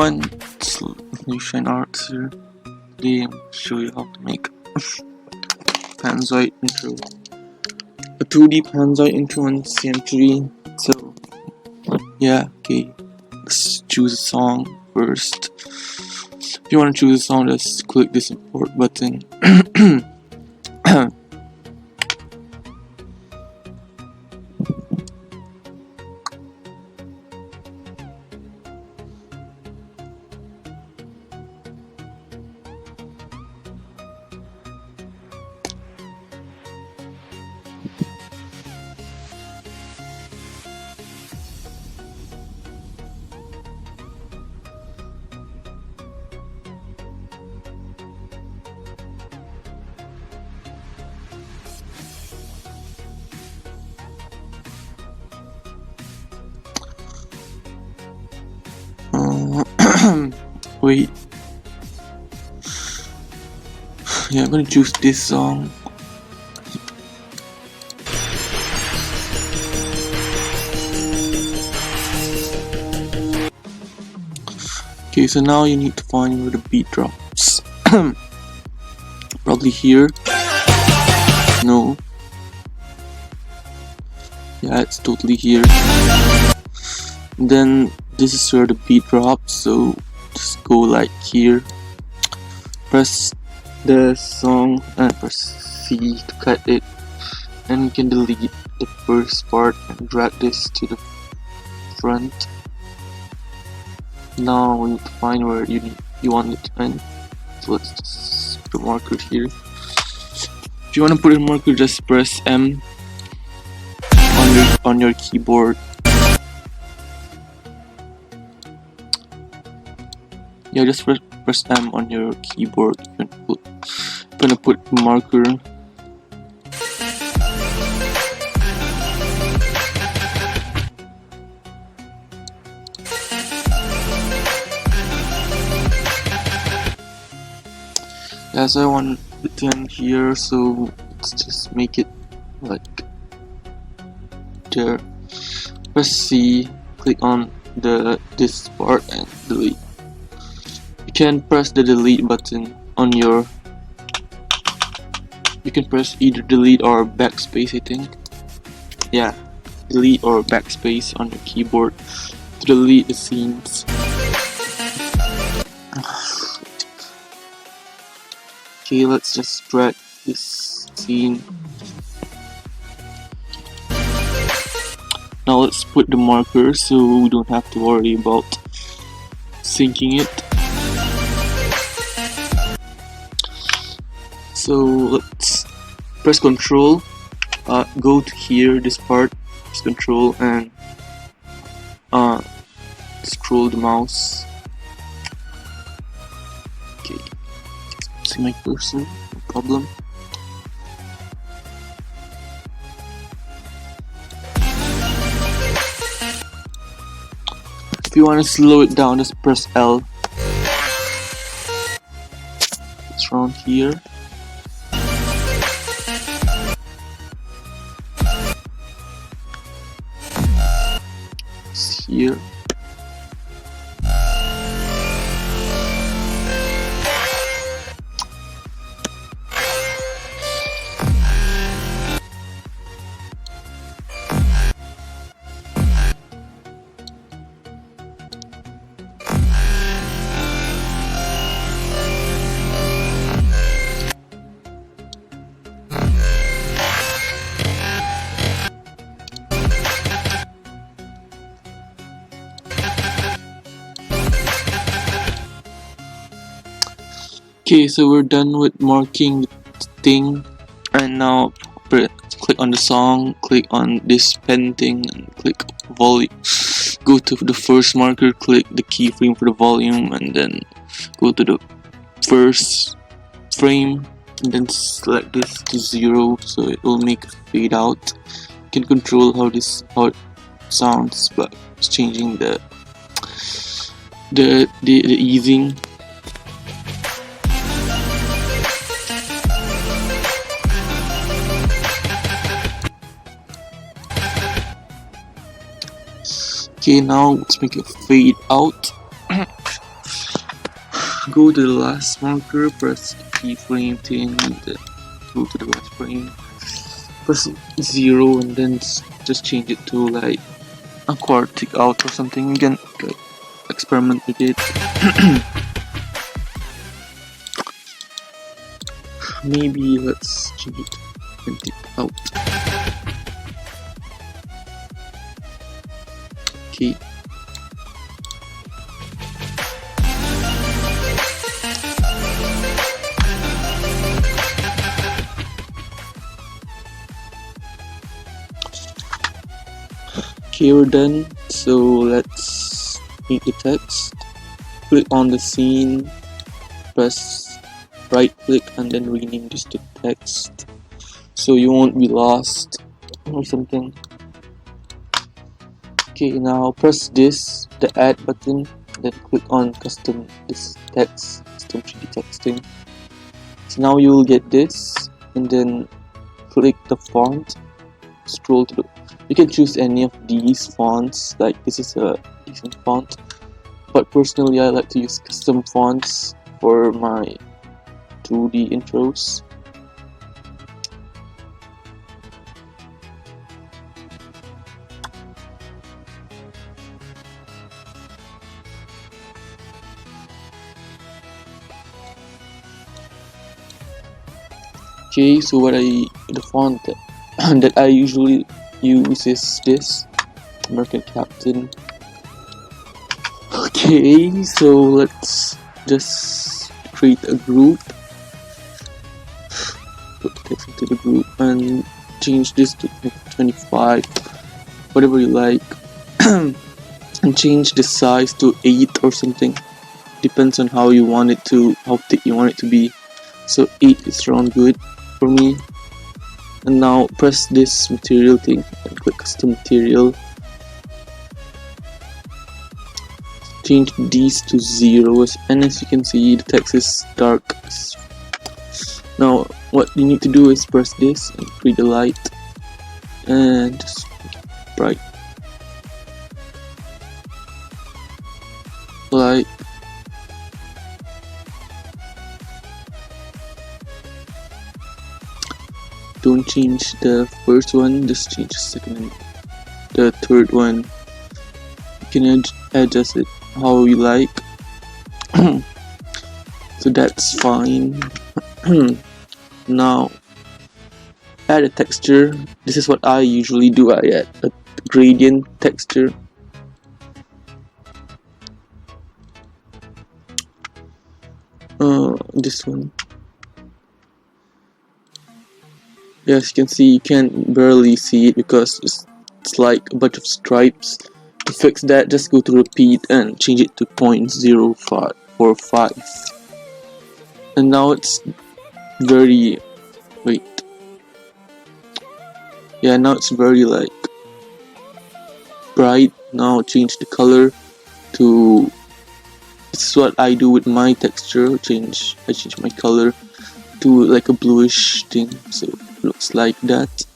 everyone, it's Lucian Arts here. Today I'm going to show you how to make Panzoid intro. A 2D Panzoid intro on CM3. So yeah, okay. Let's choose a song first. If you want to choose a song, just click this import button. Wait. Yeah, I'm gonna choose this song. Okay, so now you need to find where the beat drops. Probably here. No. Yeah, it's totally here. And then this is where the beat drops, so just go like here. Press the song and press C to cut it. And you can delete the first part and drag this to the front. Now we need to find where you want it to end. So let's just put a marker here. If you want to put a marker, just press M on your keyboard. Yeah, just press M on your keyboard. You can gonna put a marker. Yeah, so I want it to end here, so let's just make it like there. Press C, click on this part and delete. You can press the delete button on your. You can press either delete or backspace, I think. Yeah, delete or backspace on your keyboard to delete the scenes. Okay, let's just drag this scene. Now let's put the marker so we don't have to worry about syncing it. So let's press Control, go to here, this part, press Control and scroll the mouse. Okay, see my cursor, no problem. If you want to slow it down, just press L. It's around here. It's here. Okay, so we're done with marking the thing, and now click on the song, click on this pen thing, and click volume. Go to the first marker, click the keyframe for the volume, and then go to the first frame, and then select this to 0, so it will make a fade out. You can control how it sounds by changing the easing. Okay, now let's make it fade out. go to the last marker, press the keyframe thing, and then go to the last frame, press 0, and then just change it to like a quartic out or something. You can experiment with it. Maybe let's change it to 20 out. Okay. Okay, we're done. So let's make the text. Click on the scene, press right click, and then rename this to text so you won't be lost or something. Okay, now press this, the add button, then click on custom this text, custom 3D texting. So now you will get this, and then click the font, scroll to the, you can choose any of these fonts, like this is a decent font, but personally I like to use custom fonts for my 2D intros. Okay, so the font that I usually use is this, American Captain. Okay, so let's just create a group, put the text into the group, and change this to 25, whatever you like, and change the size to 8 or something. Depends on how you want it to, how thick you want it to be. So 8 is around good for me. And now press this material thing and click custom material. Change these to 0s, and as you can see the text is dark. Now what you need to do is press this and create a light and just make it bright, like don't change the first one, just change the second and the third one. You can adjust it how you like. So that's fine. Now add a texture. This is what I usually do. I add a gradient texture. This one. Yes, you can see, you can barely see it because it's like a bunch of stripes. To fix that, just go to repeat and change it to 0.0545. And now it's very, wait, yeah, now it's very like bright. Now change the color to, this is what I do with my texture, I change my color to like a bluish thing, so it looks like that.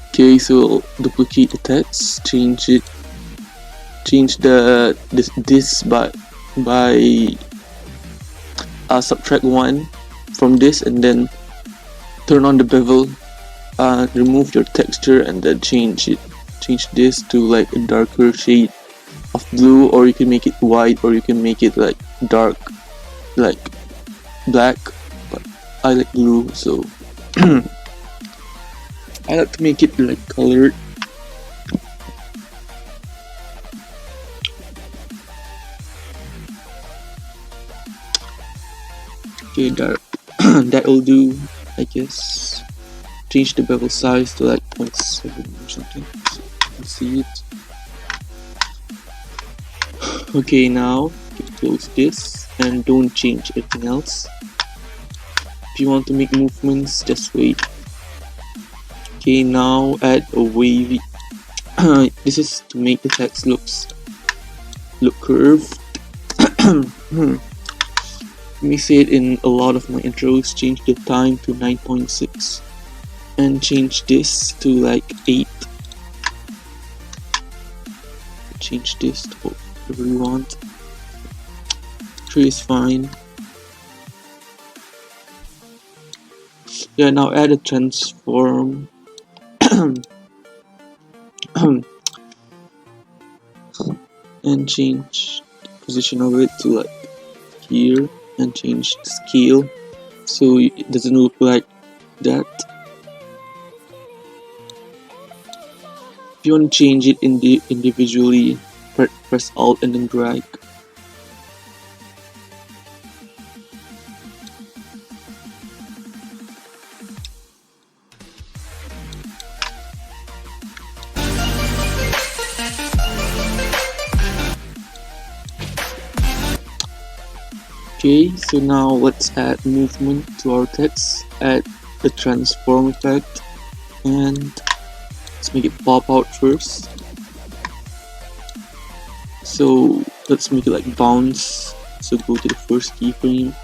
Okay, so duplicate the text, change the this by subtract 1 from this, and then turn on the bevel, remove your texture, and then change this to like a darker shade of blue, or you can make it white, or you can make it like dark, like black, but I like blue, so I like to make it like colored. Okay, that will do, I guess. Change the bevel size to like 0.7 or something, so you can see it. Okay, now you can close this and don't change anything else. If you want to make movements, just wait. Okay, now add a wavy. This is to make the text look curved. Let me say it in a lot of my intros. Change the time to 9.6 and change this to like 8. Change this to whatever you want. 3 is fine. Yeah, now add a transform. And change the position of it to like here, and change the scale so it doesn't look like that. If you want to change it individually, press Alt and then drag. Okay, so now let's add movement to our text. Add the transform effect, and let's make it pop out first. So let's make it like bounce. So go to the first keyframe,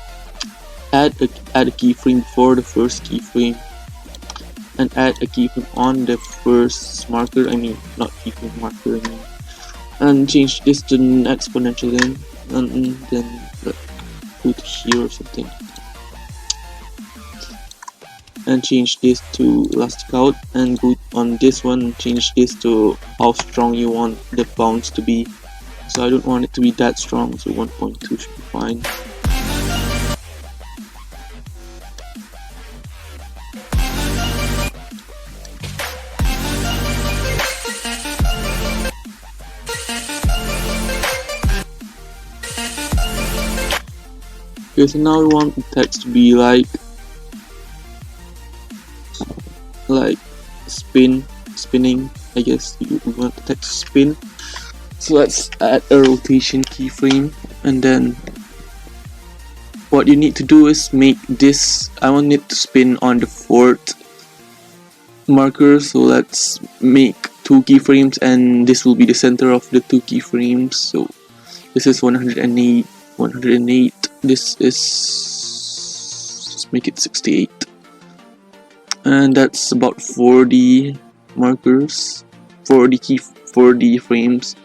add a keyframe before the first keyframe, and add a keyframe on the first marker. I mean, not keyframe, marker. I mean, and change this to an exponential then, and then go to here or something, and change this to elastic out, and go on this one and change this to how strong you want the bounce to be. So I don't want it to be that strong, so 1.2 should be fine. Okay, so now we want the text to be like spinning. I guess we want the text to spin. So let's add a rotation keyframe, and then what you need to do is make this, I want it to spin on the 4th marker, so let's make 2 keyframes, and this will be the center of the 2 keyframes. So this is 108, this is, let's make it 68, and that's about 40 markers, 40 frames.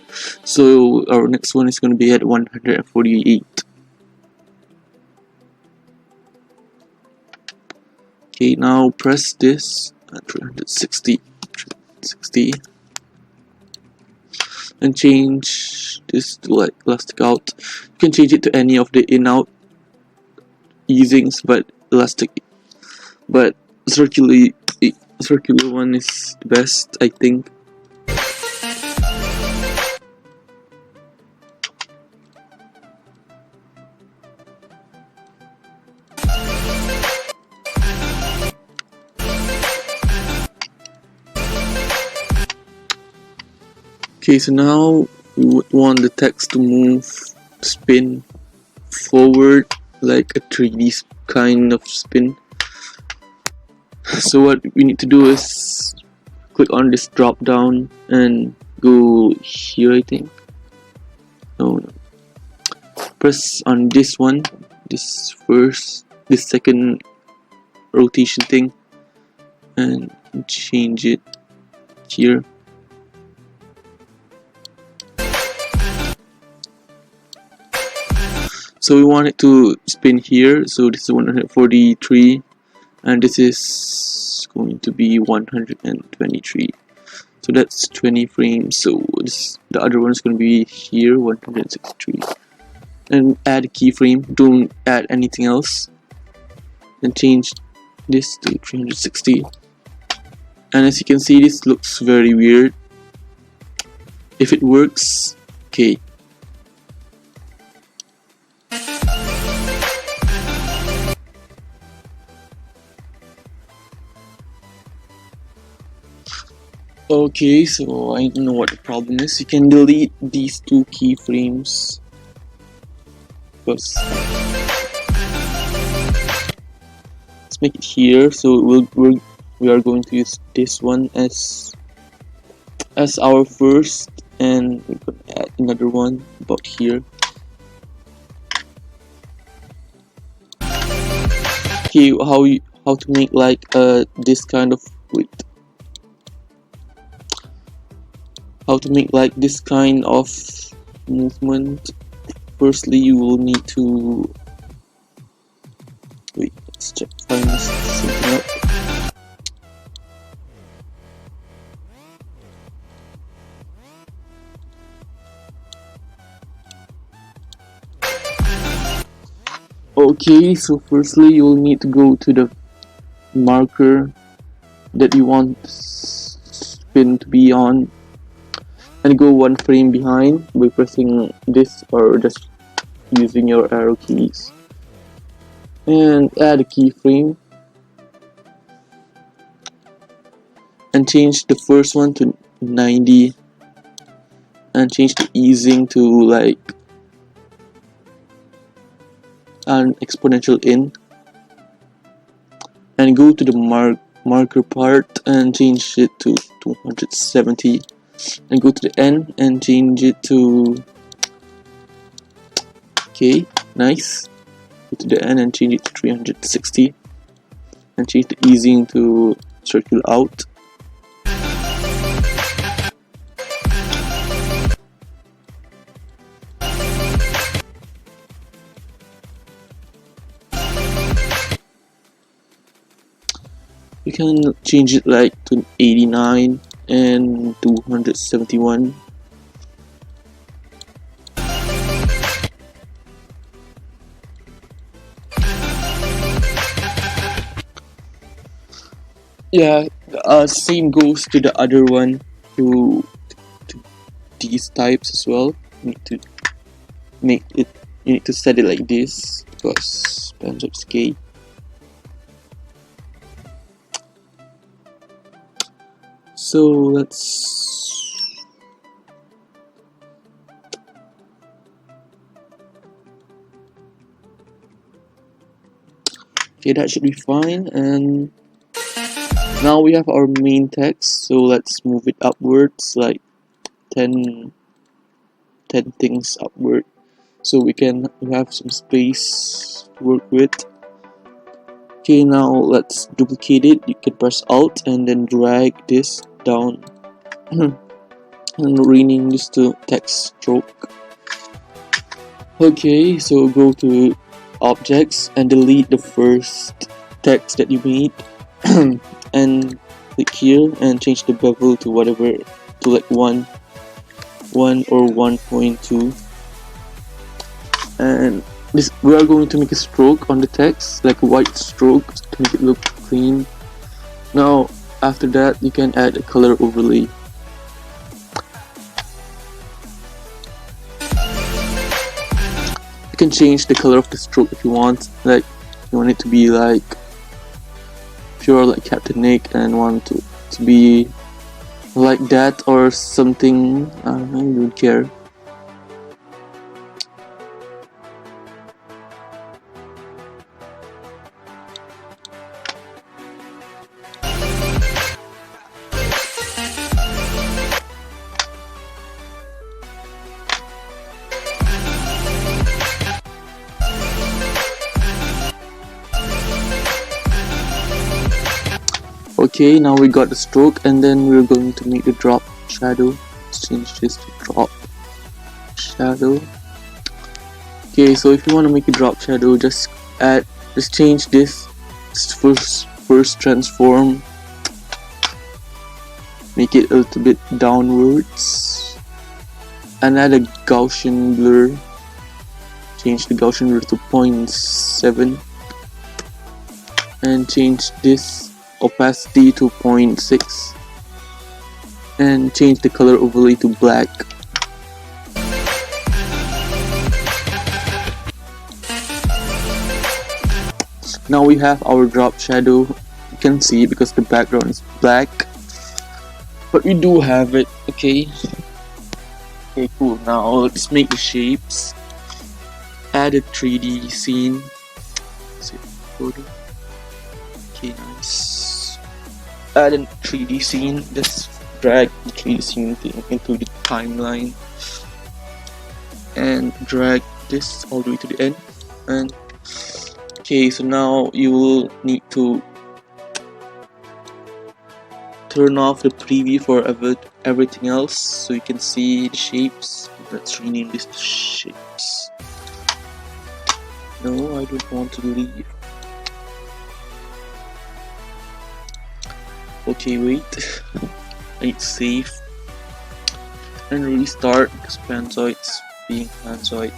So our next one is going to be at 148. Okay, now press this at 360, and change this to like elastic out. You can change it to any of the in-out easings, but circular one is the best, I think. Okay, so now we would want the text to spin forward like a 3D kind of spin. So what we need to do is click on this drop down and go here, I think. No. Press on this one, this second rotation thing, and change it here. So we want it to spin here, so this is 143, and this is going to be 123. So that's 20 frames, so the other one is going to be here, 163. And add a keyframe, don't add anything else, and change this to 360. And as you can see, this looks very weird. If it works, okay. Okay, so I don't know what the problem is. You can delete these 2 keyframes first. Let's make it here. So we are going to use this one as our first, and we're going to add another one about here. Okay, how to make like this kind of how to make like this kind of movement. Firstly, you will need to wait. Let's check. Find something up. Okay, so firstly, you will need to go to the marker that you want spin to be on, and go one frame behind by pressing this or just using your arrow keys, and add a keyframe and change the first one to 90 and change the easing to like an exponential in, and go to the marker part and change it to 270, and go to the end and change it to okay, nice. Go to the end and change it to 360 and change the easing to circle out. You can change it like to 89 and 271. Yeah, same goes to the other one, to these types as well. You need to make it, you need to set it like this because span escape. So let's okay, that should be fine. And now we have our main text, so let's move it upwards like 10 things upward, so we can have some space to work with. Okay, now let's duplicate it. You can press Alt and then drag this down and rename this to text stroke. Okay, so go to objects and delete the first text that you made and click here and change the bevel to whatever, to like 1 or 1.2, and this, we are going to make a stroke on the text, like a white stroke to make it look clean. Now after that you can add a color overlay. You can change the color of the stroke if you want, like you want it to be like pure like Captain Nick and want to be like that or something. I don't know, you don't care. Okay, now we got the stroke, and then we're going to make the drop shadow. Let's change this to drop shadow. Okay, so if you want to make a drop shadow, just change this first transform, make it a little bit downwards, and add a Gaussian blur. Change the Gaussian blur to 0.7 and change this opacity to 0.6 and change the color overlay to black. Now we have our drop shadow. You can see because the background is black, but we do have it. Okay, cool. Now let's make the shapes. Add a 3D scene. Okay, nice. Add a 3D scene. Just drag the 3D scene into the timeline and drag this all the way to the end. And okay, so now you will need to turn off the preview for everything else so you can see the shapes. Let's rename this to shapes. No, I don't want to leave. Okay, wait. I need to save and restart because Panzoid's being Panzoid.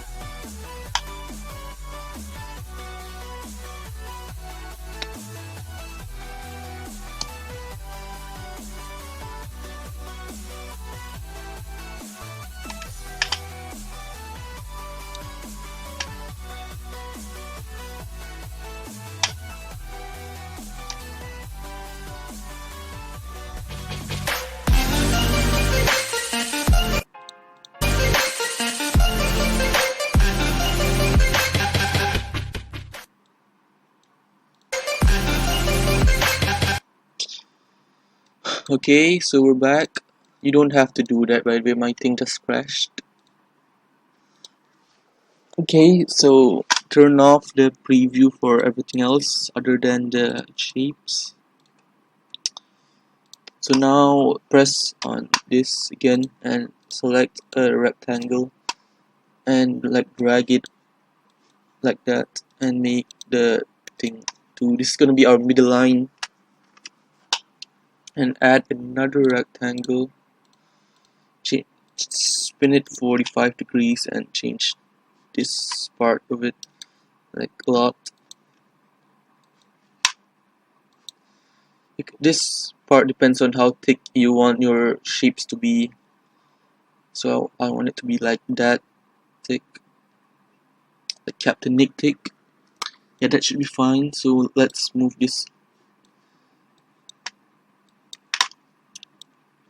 Okay, so we're back. You don't have to do that, by the way, my thing just crashed. Okay, so turn off the preview for everything else other than the shapes. So now press on this again and select a rectangle and like drag it like that and make the thing to this is gonna be our middle line, and add another rectangle, spin it 45 degrees and change this part of it like a lot. This part depends on how thick you want your shapes to be, so I want it to be like that thick, like Captain Nick thick. Yeah, that should be fine. So let's move this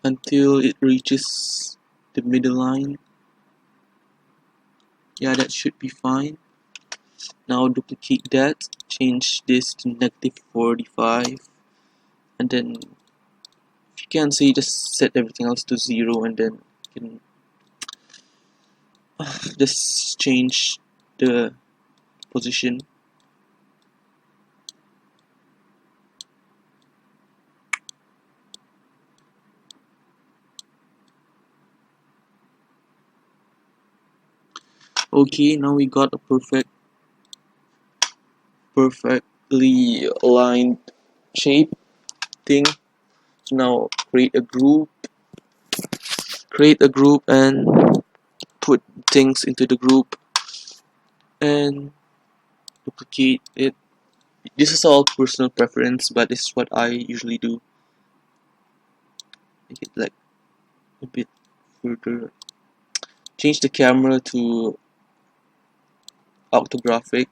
until it reaches the middle line. Yeah, that should be fine. Now duplicate that, change this to -45, and then if you can see, just set everything else to 0, and then you can just change the position. Okay, now we got a perfectly aligned shape thing. So now create a group and put things into the group and duplicate it. This is all personal preference, but this is what I usually do. Make it like a bit further. Change the camera to orthographic.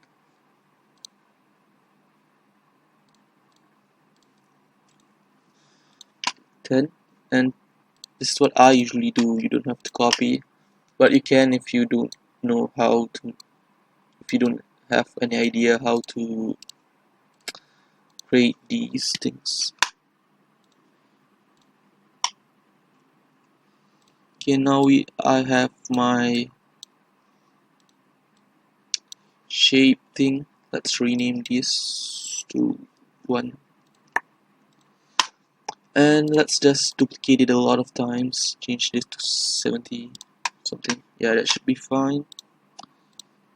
And this is what I usually do. You don't have to copy, but you can if you don't know how to, if you don't have any idea how to create these things. Okay, now I have my shape thing. Let's rename this to 1. And let's just duplicate it a lot of times. Change this to 70 something. Yeah, that should be fine.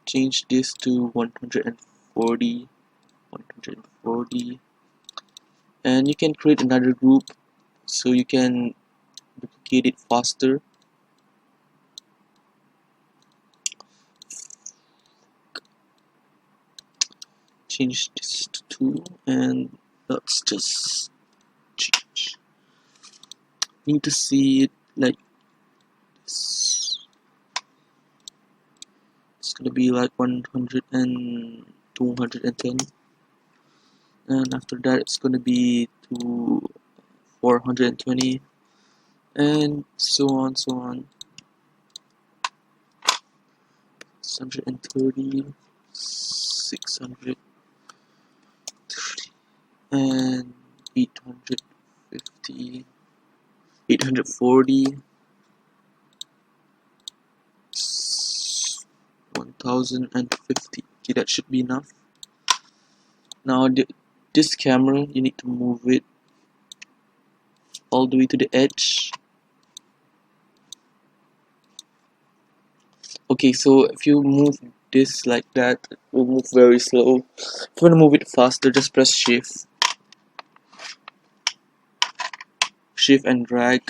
Change this to 140. And you can create another group so you can duplicate it faster. Change this to 2, and let's just change. Need to see it like this. It's gonna be like 100 and 210, and after that it's gonna be to 420, and so on 630, 630, and 850, 840, 1050. Okay, that should be enough. Now this camera, you need to move it all the way to the edge. Okay, so if you move this like that, it will move very slow. If you want to move it faster, just press shift and drag.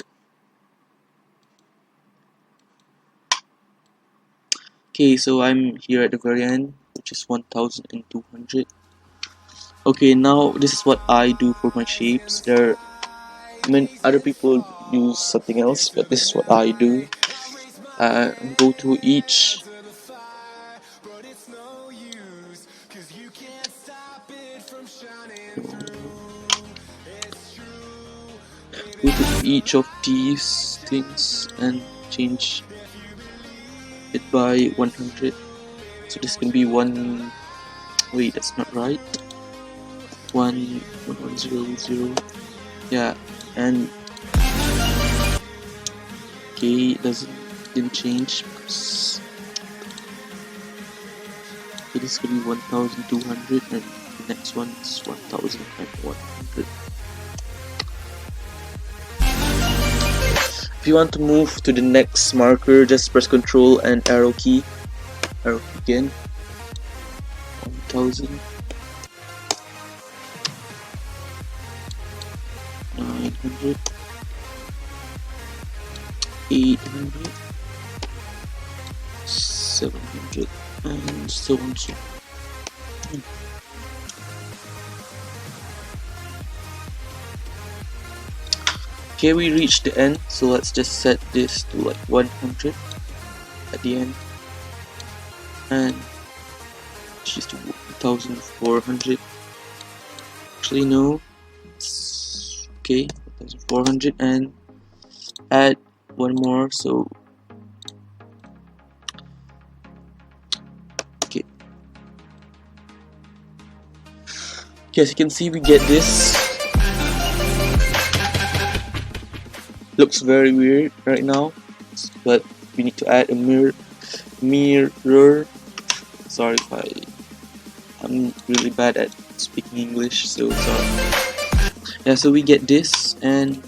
Okay, so I'm here at the very end, which is 1200. Okay, now this is what I do for my shapes. Other people use something else, but this is what I do. Go to each of these things and change it by 100. So this can be one. Wait, that's not right. 1100. Yeah, and okay, didn't change because this could be 1200 and the next one is 1100. If you want to move to the next marker, just press Ctrl and arrow key again. 1000, 900, 800, 700, and so on. Okay, we reached the end, so let's just set this to like 100 at the end, and just to 1400. Actually, no, it's okay, 1400, and add one more. So okay, as you can see, we get this. Looks very weird right now, but we need to add a mirror. Sorry if I'm really bad at speaking English, so sorry. Yeah, so we get this, and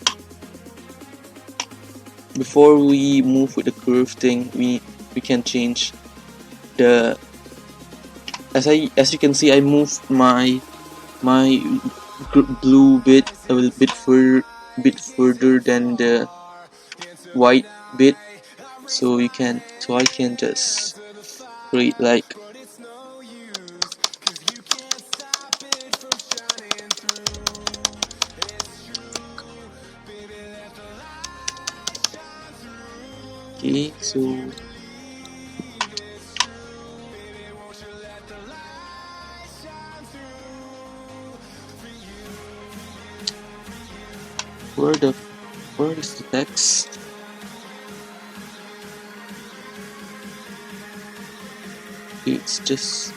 before we move with the curve thing, we can change the. As you can see, I moved my blue bit a little bit further than the white bit, so I can just create like okay, so where is the text? It's just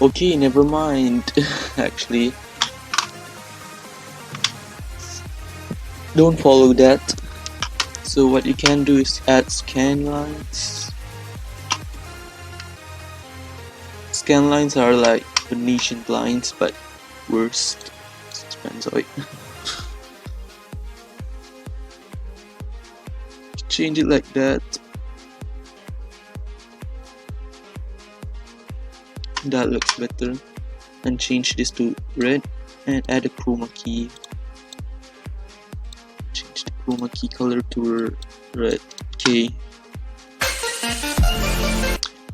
okay, never mind. Actually, don't follow that. So what you can do is add scan lines. Scan lines are like Venetian blinds, but worse. Spanzoid. Change it like that. That looks better. And change this to red and add a chroma key. Change the chroma key color to red. Okay.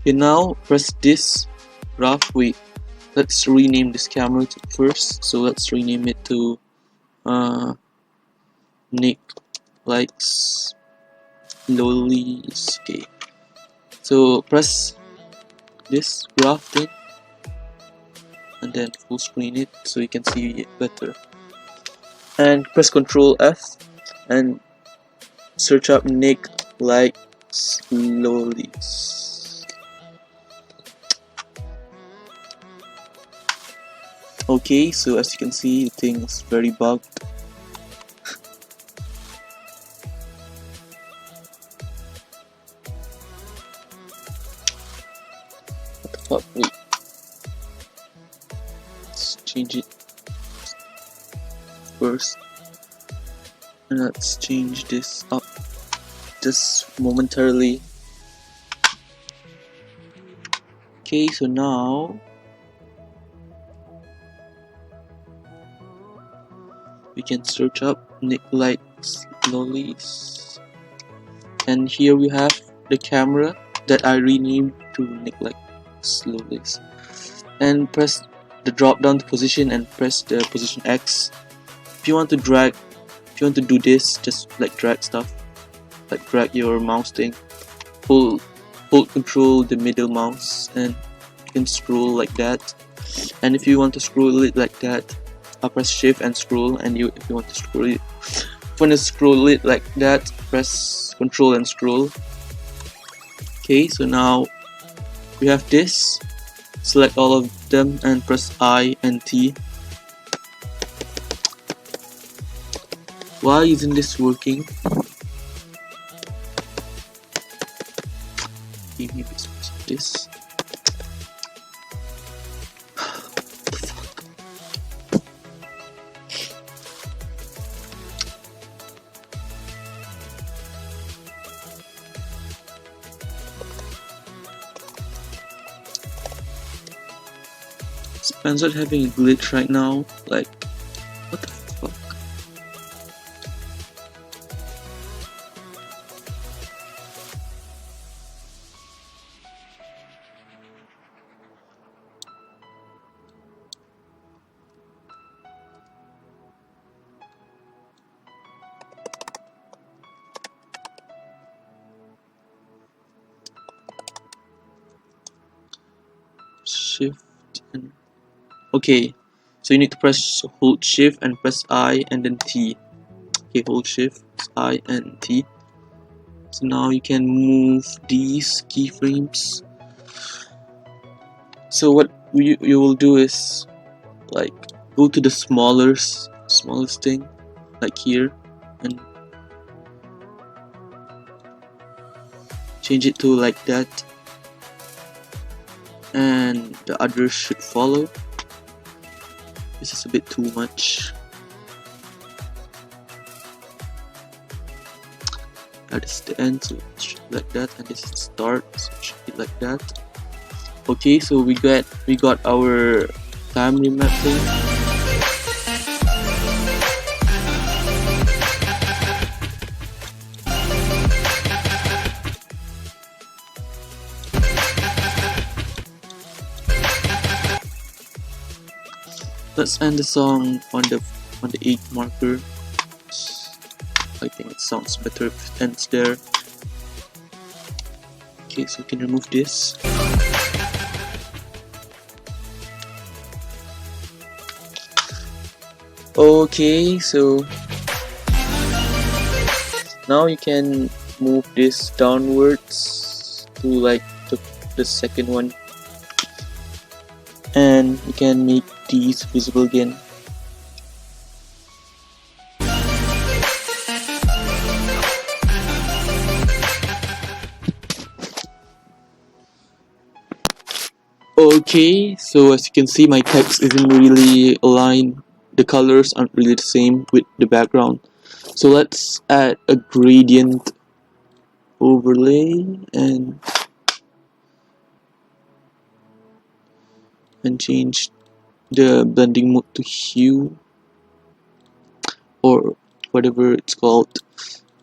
Okay, now press this graph. Wait, let's rename this camera first. So let's rename it to Nick Likes Lollies. Okay. So press this graph thing and then full screen it so you can see it better. And press Ctrl F and search up Nick like slowly. Okay, so as you can see, the thing is very bugged. What the fuck? Wait. Let's change it first. And let's change this up just momentarily. Okay, so now we can search up Nick likes lollies, and here we have the camera that I renamed to Nick likes lollies, and press the drop down position and press the position X. If you want to do this, just like drag stuff, like drag your mouse thing, hold control the middle mouse and you can scroll like that. And if you want to scroll it like that, I'll press shift and scroll, and if you want to scroll it like that, press control and scroll. Okay, so now we have this. Select all of them and press I and T. Why isn't this working? Okay, maybe it's because of this. Spencer having a glitch right now. Like, what the fuck? Shift and okay, so you need to press hold shift and press I and then T. Okay, hold shift, I and T. So now you can move these keyframes. So what you will do is like go to the smallest thing, like here, and change it to like that, and the others should follow. This is a bit too much. That is the end, so it should be like that, and this is the start, so it should be like that. Okay, so we got our time remapping. Let's end the song on the 8 marker. I think it sounds better if it ends there. Okay, so we can remove this. Okay, so now you can move this downwards to like the second one, and you can make these visible again. Okay, so as you can see, my text isn't really aligned. The colors aren't really the same with the background. So let's add a gradient overlay and change the blending mode to hue or whatever it's called,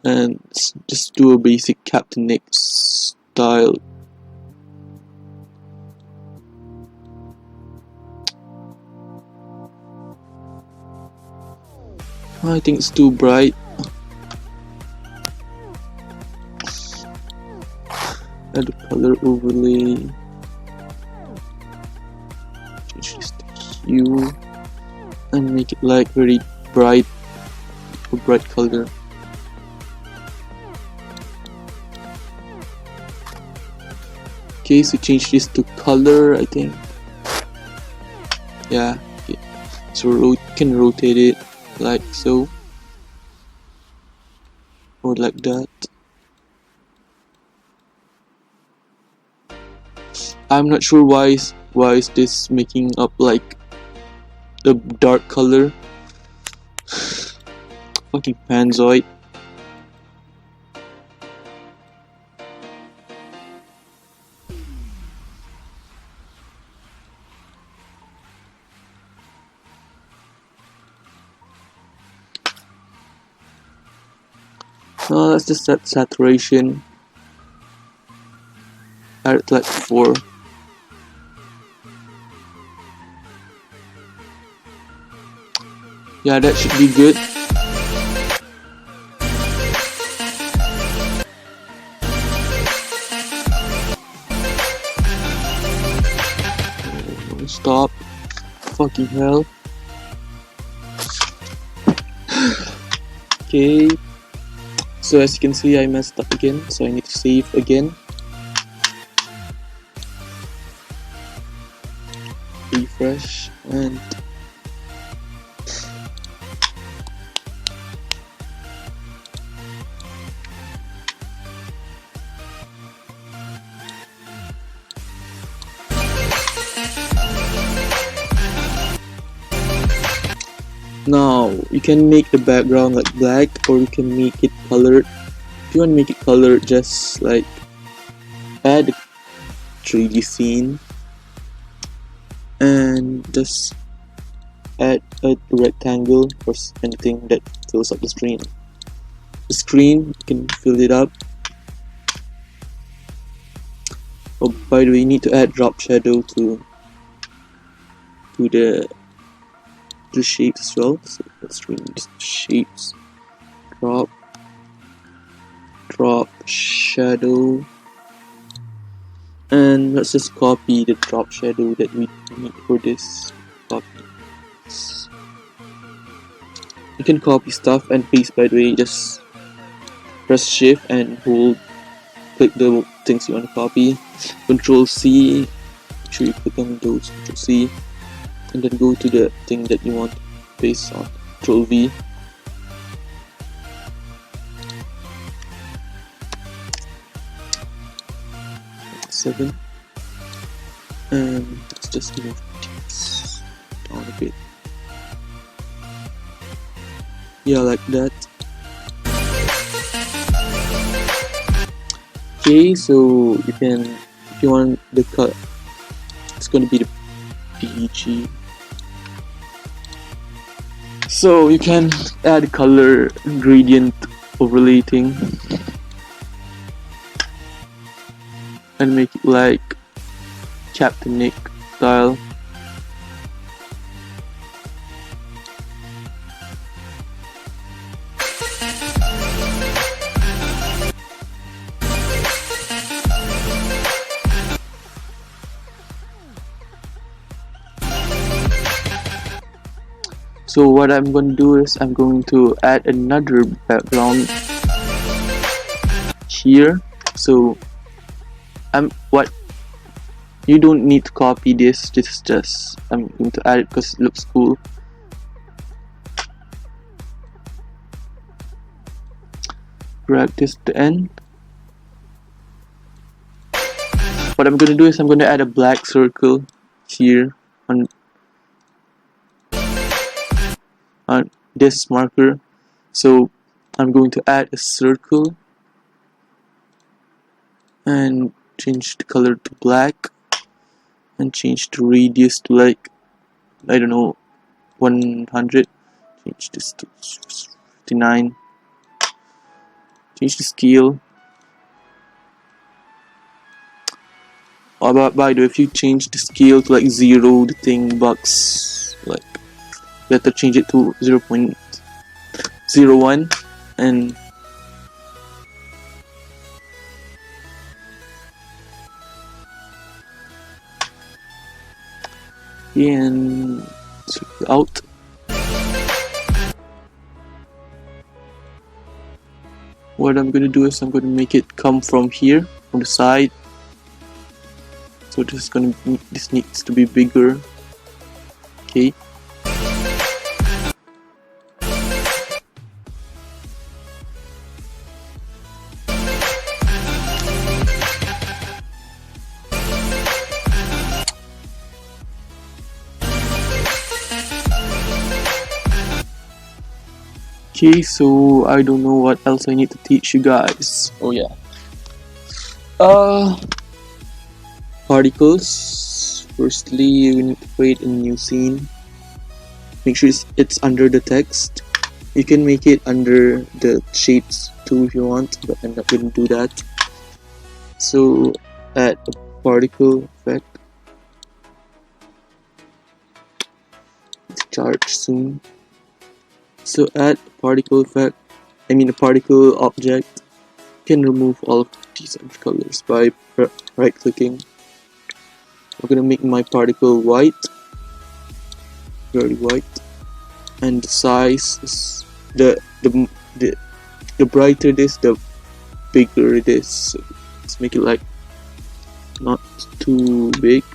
and just do a basic Captain Nick style. I think it's too bright. Add a color overlay. Change this to hue and make it like very bright, a bright color. Okay, so change this to color, I think. Yeah, okay. So can rotate it like so, or like that. I'm not sure why is this making up like the dark color. Fucking Panzoid. No, let's just set saturation at like 4. Yeah, that should be good. Stop. Fucking hell. Okay. So as you can see, I messed up again, so I need to save again. Refresh and now you can make the background like black, or you can make it colored. If you want to make it colored, just like add a 3D scene and just add a rectangle or anything that fills up the screen. The screen, you can fill it up. Oh, by the way, you need to add drop shadow to the shapes as well. So let's change shapes, drop shadow, and let's just copy the drop shadow that we need for this. Copy. You can copy stuff and paste, by the way. Just press shift and hold, click the things you want to copy. Control C, make sure you click on those. Control C, and then go to the thing that you want to paste on. Control V. Seven, and let's just move things down a bit. Yeah, like that. Okay, so you can, if you want the cut, it's going to be the PG. So you can add color gradient overlay thing and make it like Captain Nick style. So what I'm going to do is I'm going to add another background here. So you don't need to copy this. This is just, I'm going to add it because it looks cool. Drag this to the end. What I'm going to do is I'm going to add a black circle here on this marker. So I'm going to add a circle and change the color to black and change the radius to like, I don't know, 100. Change this to 59. Change the scale. By the way, if you change the scale to like 0, the thing bugs. Like, better change it to 0.01 and out. What I'm going to do is I'm going to make it come from here, from the side, So this needs to be bigger. Okay. Okay, so I don't know what else I need to teach you guys. Oh yeah. Particles. Firstly, you need to create a new scene. Make sure it's under the text. You can make it under the shapes too if you want, but I'm not gonna do that. So add a particle effect. Charge soon. So add a particle effect. I mean a particle object. You can remove all of these colors by right clicking. I'm gonna make my particle white, very white, and the size is the brighter it is, the bigger it is. So let's make it like not too big,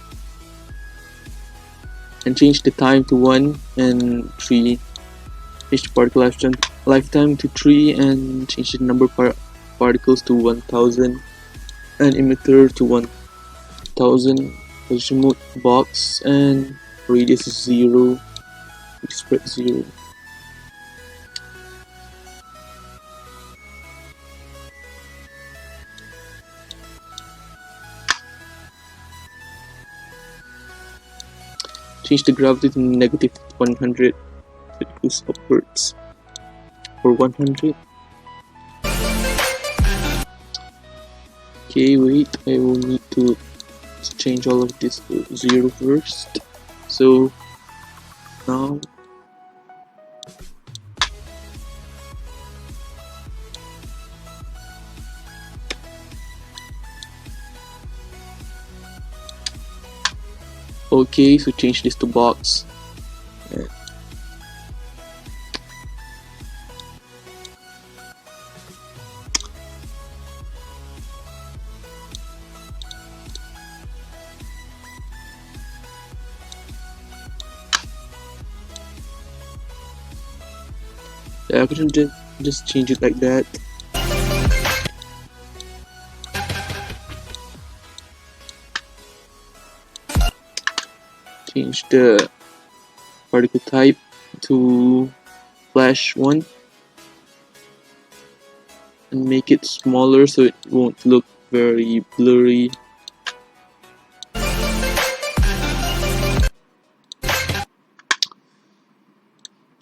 and change the time to 1 and 3. Change the particle lifetime to 3 and change the number of particles to 1000 and emitter to 1000. Position mode box and radius is 0. Spread 0. Change the gravity to negative 100. It goes upwards for 100. Okay, wait, I will need to change all of this to 0 first. So now okay, so change this to box. Yeah, I could just change it like that. Change the particle type to flash 1 and make it smaller so it won't look very blurry.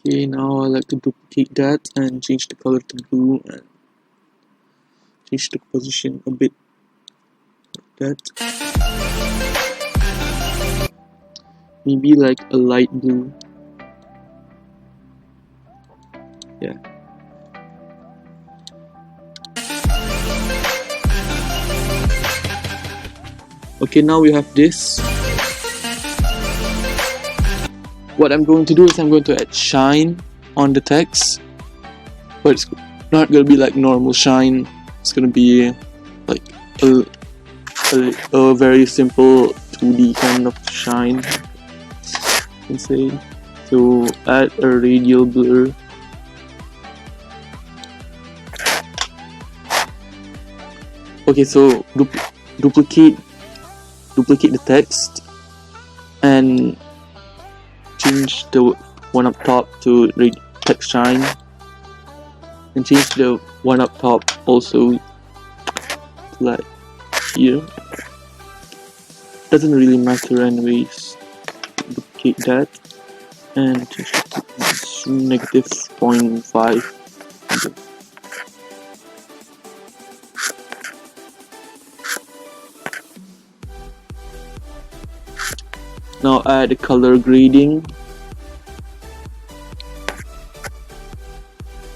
Okay, now I like to duplicate that and change the color to blue and change the position a bit like that. Maybe like a light blue. Yeah. Okay, now we have this. What I'm going to do is I'm going to add shine on the text, but it's not gonna be like normal shine. It's gonna be like a very simple 2D kind of shine, you can say. So add a radial blur. Okay, so duplicate the text and change the one up top to text shine, and change the one up top also to like here. Doesn't really matter anyways. Duplicate that and change it to negative 0.5. Now add a color grading.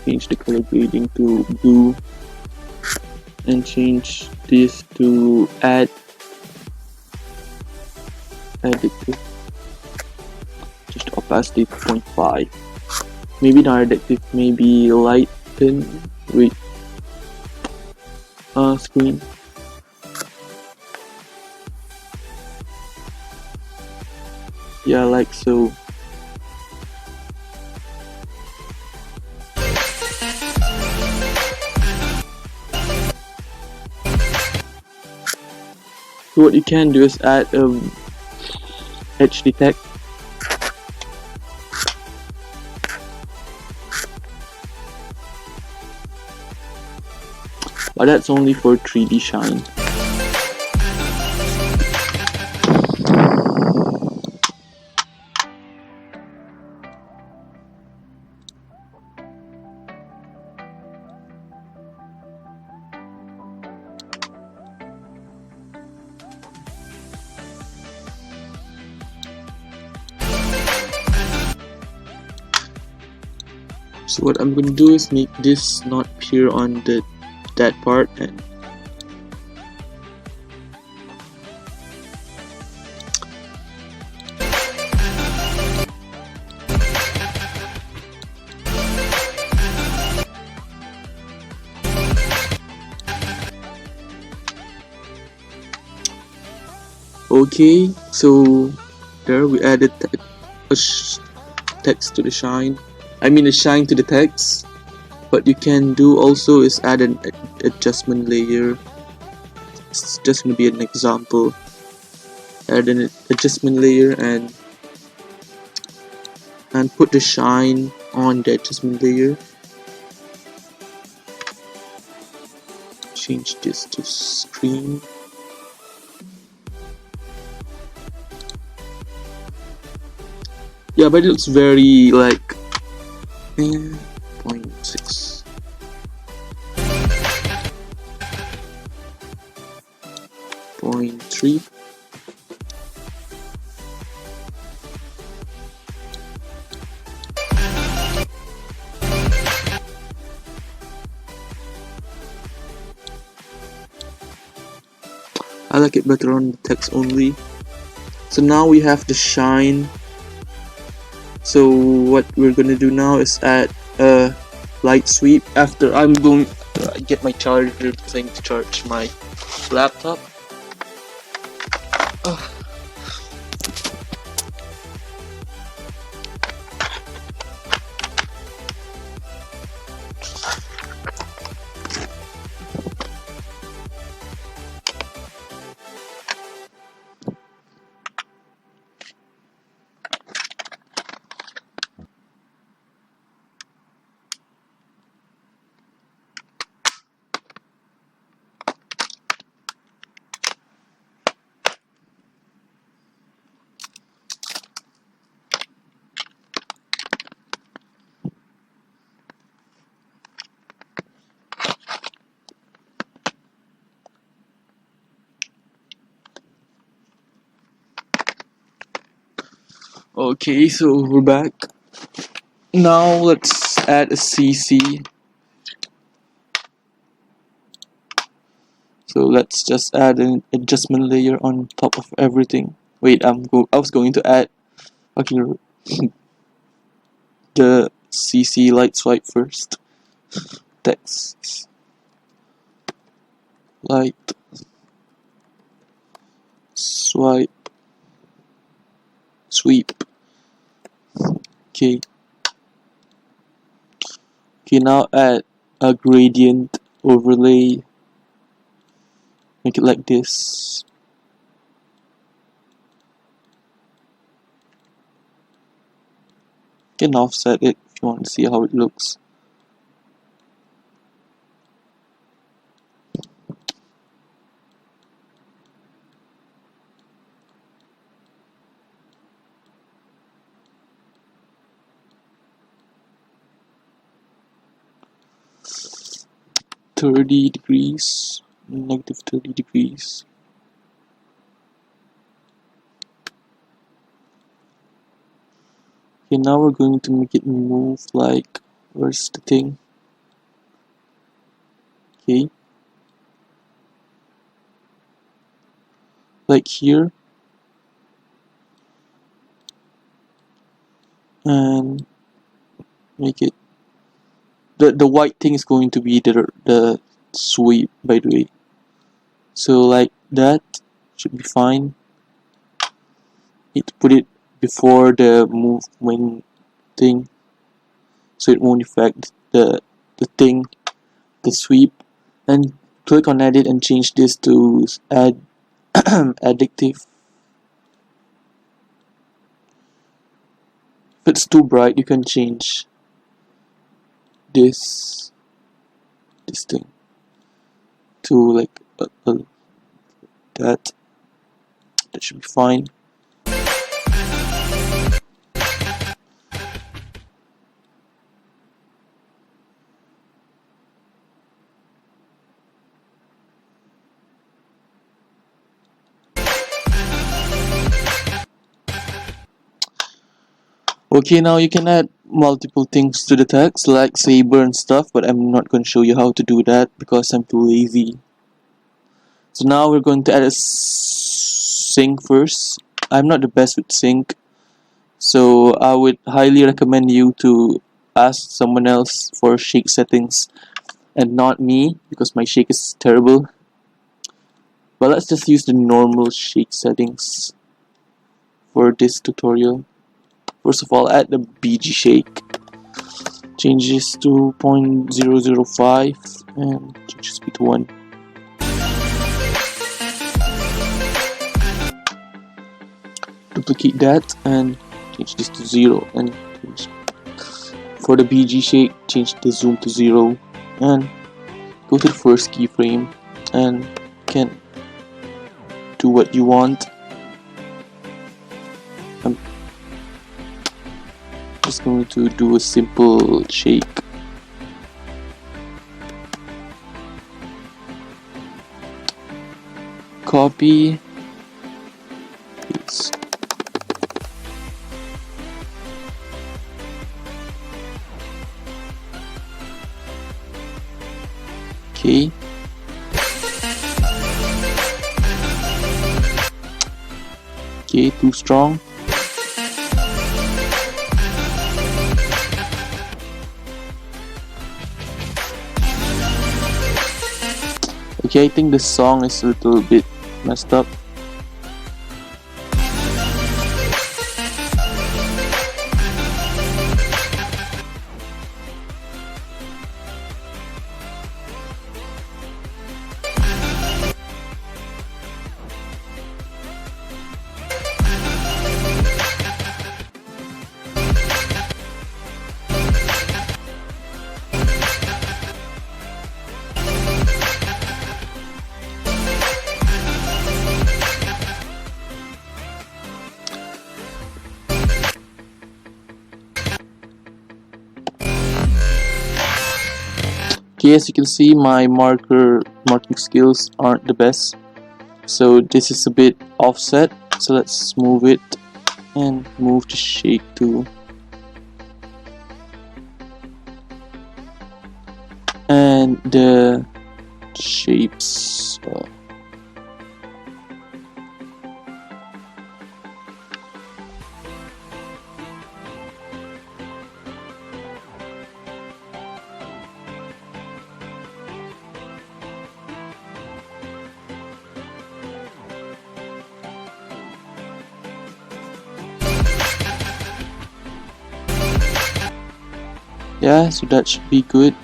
Change the color grading to blue and change this to additive. Just opacity 0.5. Maybe not additive, maybe lighten. Wait. Screen. Yeah, like so. So what you can do is add edge detect. But that's only for 3D shine. So what I'm going to do is make this not appear on that part, and okay, so there we added text to the shine. I mean the shine to the text. What you can do also is add an adjustment layer. It's just going to be an example. Add an adjustment layer and put the shine on the adjustment layer. Change this to screen. Yeah, but it looks very like 0.6. 0.3. I like it better on the text only. So now we have the shine. So what we're gonna do now is add a light sweep. After I'm going to get my charger thing to charge my laptop. Okay, so we're back. Now let's add a CC. So let's just add an adjustment layer on top of everything. Wait, I was going to add the CC light swipe first. Text light swipe sweep. Okay. Okay, now add a gradient overlay. Make it like this. You can offset it if you want to see how it looks. -30 degrees. Okay, now we're going to make it move like, where's the thing? Okay. Like here. And make it, the white thing is going to be the sweep, by the way. So like that should be fine. Need to put it before the movement thing, so it won't affect the thing, the sweep. And click on edit and change this to add addictive. If it's too bright, you can change this thing to like that. That should be fine. Okay, now you can add multiple things to the text like saber and stuff, but I'm not going to show you how to do that because I'm too lazy. So now we're going to add a sync first. I'm not the best with sync, so I would highly recommend you to ask someone else for shake settings and not me because my shake is terrible. But let's just use the normal shake settings for this tutorial. First of all, add the BG shake. Change this to 0.005 and change the speed to 1. Duplicate that and change this to 0. And for the BG shake, change the zoom to 0 and go to the first keyframe and you can do what you want. I'm just going to do a simple shake. Copy, paste. Okay. Okay, too strong. Okay, I think the song is a little bit messed up. Okay, as you can see, my marking skills aren't the best, so this is a bit offset, so let's move it and move the shake to and the shapes yeah, so that should be good.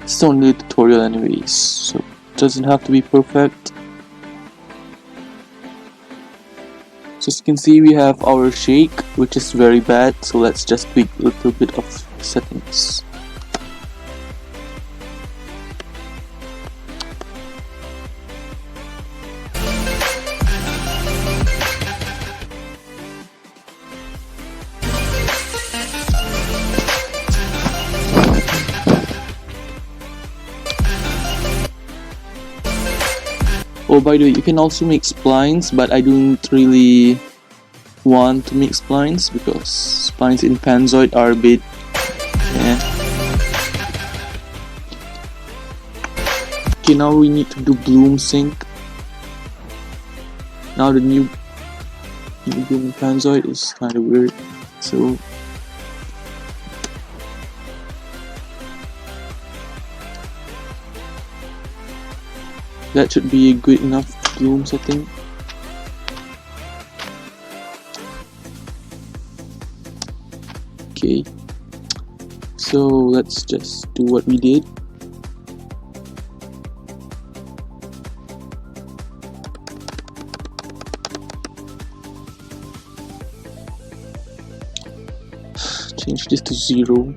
It's only a tutorial anyways, so it doesn't have to be perfect. So as you can see, we have our shake, which is very bad, so let's just tweak a little bit of settings. Oh, by the way, you can also make splines, but I don't really want to make splines because splines in Panzoid are a bit Okay, now we need to do bloom sync. Now the new bloom in Panzoid is kind of weird, so that should be a good enough bloom setting. Okay, so let's just do what we did. Change this to 0.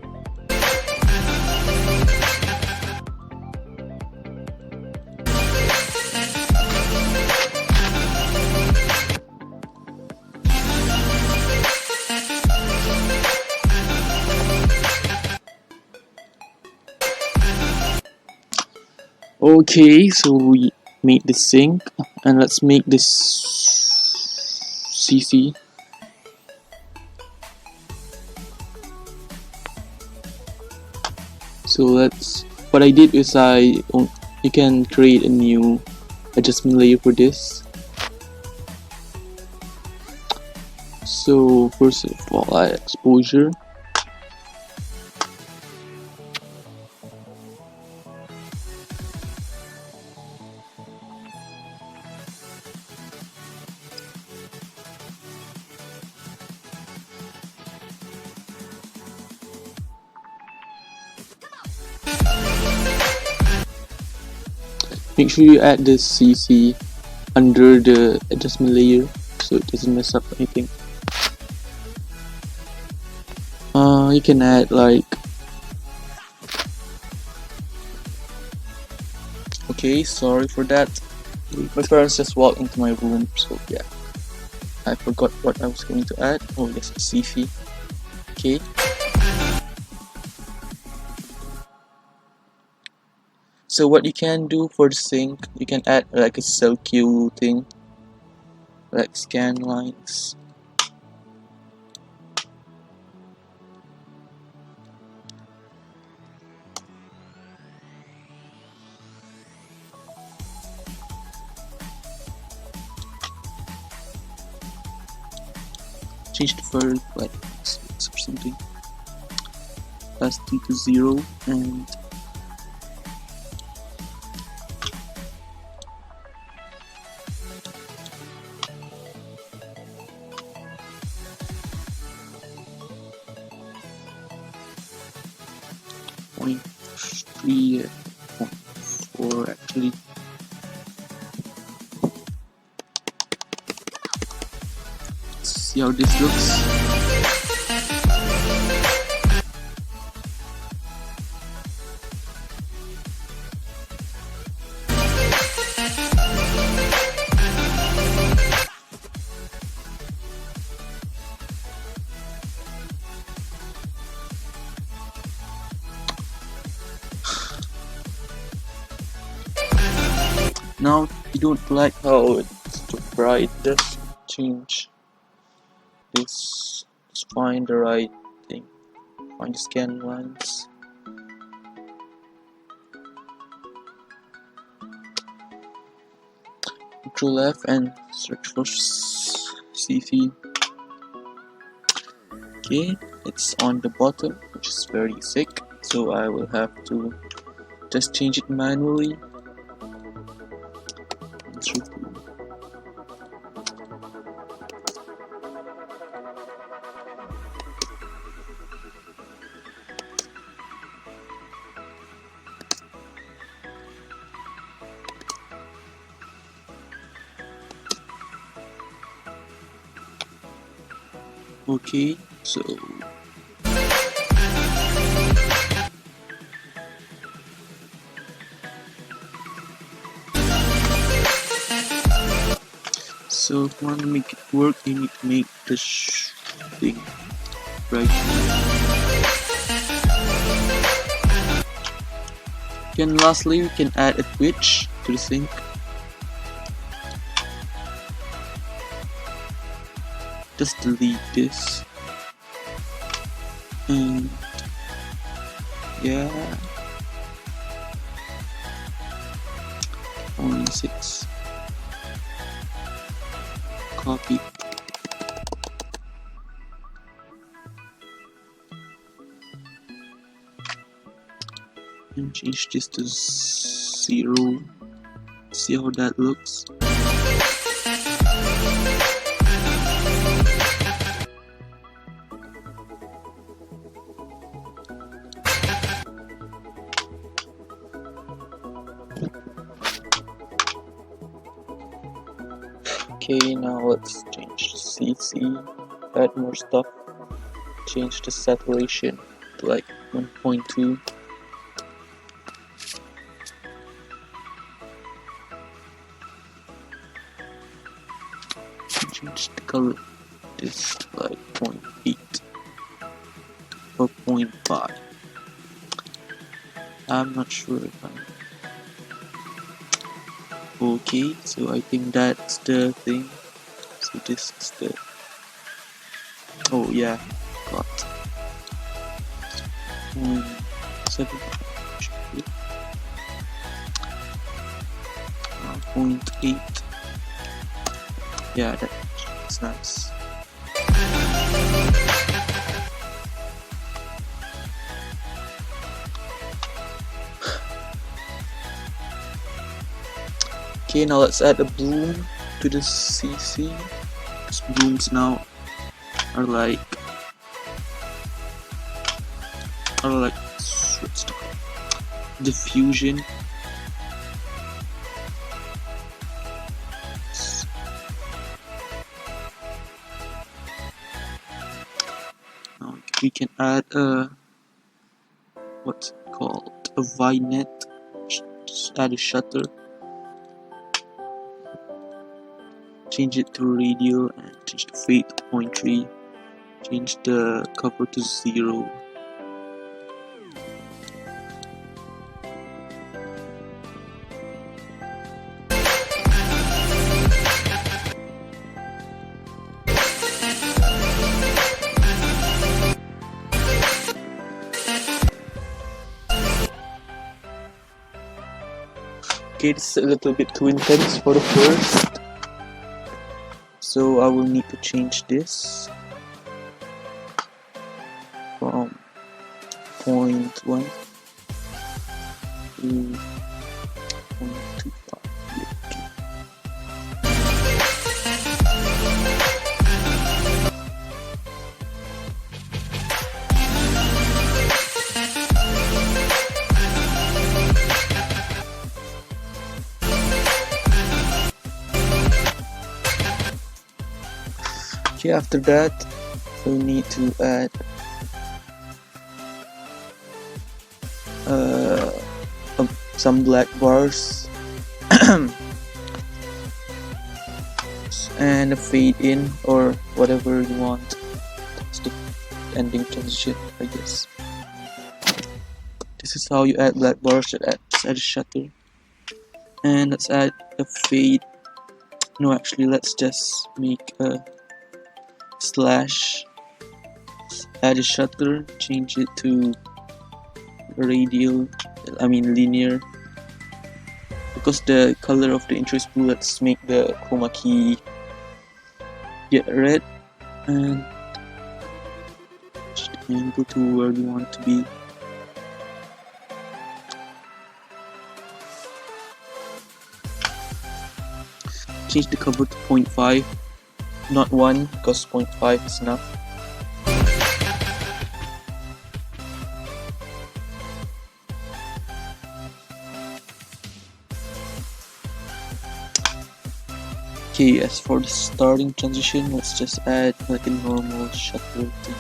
Okay, so we made the sync, and let's make this CC. So what I did is you can create a new adjustment layer for this. So first of all, I exposure. Make sure you add the CC under the adjustment layer so it doesn't mess up anything. You can add like, okay, sorry for that. My parents just walked into my room, so yeah, I forgot what I was going to add. Oh yes, CC. Okay. So what you can do for the sync, you can add like a cell queue thing, like scan lines. Change the verb like or something. Pass t to 0 and point 3, 0.4 actually. Let's see how this looks. Now, if you don't like how it's too bright, just change this. Just find the right thing. Find the scan lines. Control F and search for CC. Okay, it's on the bottom, which is very sick. So I will have to just change it manually. Okay, so if you want to make it work, you need to make the thing right. Then lastly, we can add a Twitch to the sync. Just delete this. And yeah, only 6. Copy. And change this to 0. See how that looks. Okay, now let's change the CC, add more stuff, change the saturation to like 1.2. Change the color this to like 0.8 or 0.5. I'm not sure if I'm okay, so I think that's the thing. So this is the, oh yeah, got 0.7, 0.8. Yeah, that's nice. Okay, now let's add a bloom to the CC. These blooms now are like what's the called? Diffusion. Now we can add a what's it called? A vignette. Just add a shutter. Change it to radial and change the fade to 0.3. Change the cover to 0. Okay, this is a little bit too intense for the first, so I will need to change this from 0.1 to 0.25. Okay, after that, we need to add some black bars and a fade in or whatever you want. That's the ending transition, I guess. This is how you add black bars. Let's add a shutter, and let's add a fade. No, actually, let's just make a slash, add a shutter, change it to linear, because the color of the intro is blue. Let's make the chroma key get red and go to where we want to be. Change the cover to 0.5, not 1, because 0.5 is enough. Okay, as for the starting transition, let's just add like a normal shutter thing.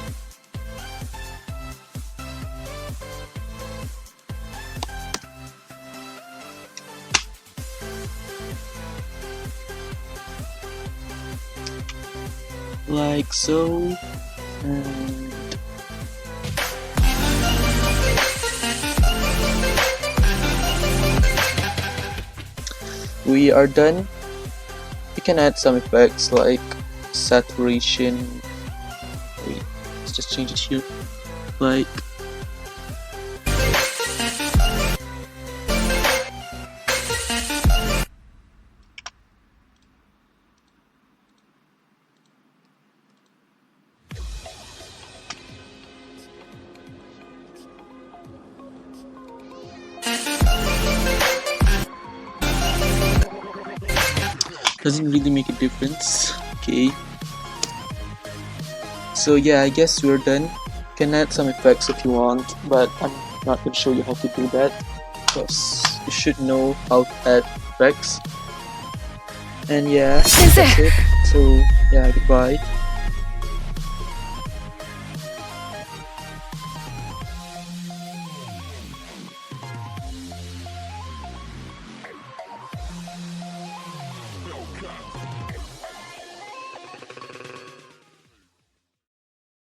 Like so, and we are done. You can add some effects like saturation. Wait, let's just change it here. Like doesn't really make a difference. Okay, so yeah, I guess we're done. You can add some effects if you want, but I'm not going to show you how to do that because you should know how to add effects. And yeah, 先生 that's it. So yeah, goodbye.